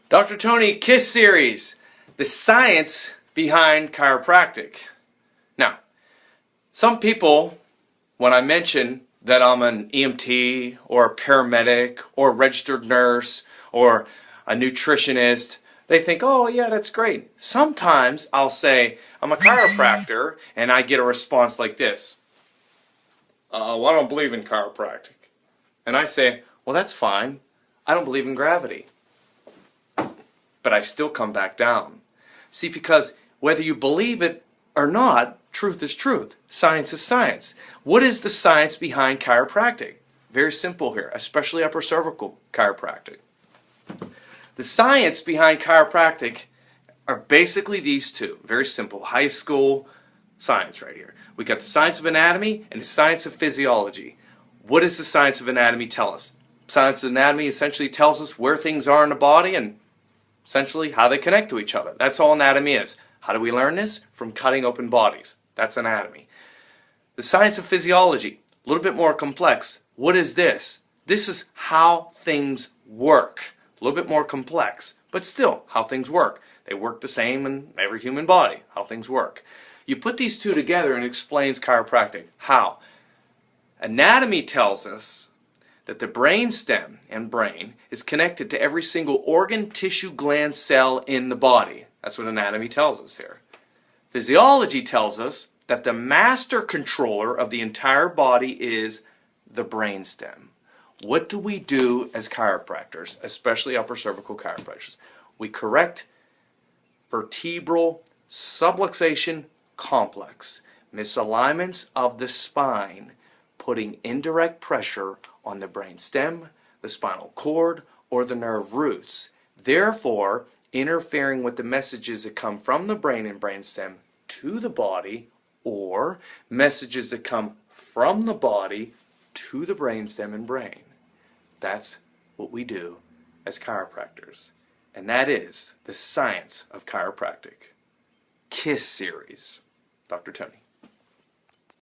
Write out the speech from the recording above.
Dr. Toney KISS series, the science behind chiropractic. Now, some people, when I mention that I'm an EMT or a paramedic or a registered nurse or a nutritionist, they think, oh yeah, that's great. Sometimes I'll say, I'm a chiropractor, and I get a response like this. Well, I don't believe in chiropractic. And I say, well, that's fine. I don't believe in gravity. But I still come back down. See, because whether you believe it or not, truth is truth. Science is science. What is the science behind chiropractic? Very simple here, especially upper cervical chiropractic. The science behind chiropractic are basically these two. Very simple, high school science right here. We got the science of anatomy and the science of physiology. What does the science of anatomy tell us? Science of anatomy essentially tells us where things are in the body and essentially how they connect to each other. That's all anatomy is. How do we learn this? From cutting open bodies. That's anatomy. The science of physiology, a little bit more complex. What is this? This is how things work. A little bit more complex, but still how things work. They work the same in every human body, how things work. You put these two together and it explains chiropractic. How? Anatomy tells us that the brain stem and brain is connected to every single organ, tissue, gland, cell in the body. That's what anatomy tells us here. Physiology tells us that the master controller of the entire body is the brain stem. What do we do as chiropractors, especially upper cervical chiropractors? We correct vertebral subluxation complex, misalignments of the spine, putting indirect pressure on the brain stem, the spinal cord, or the nerve roots, therefore interfering with the messages that come from the brain and brainstem to the body, or messages that come from the body to the brainstem and brain. That's what we do as chiropractors. And that is the science of chiropractic. KISS series. Dr. Toney.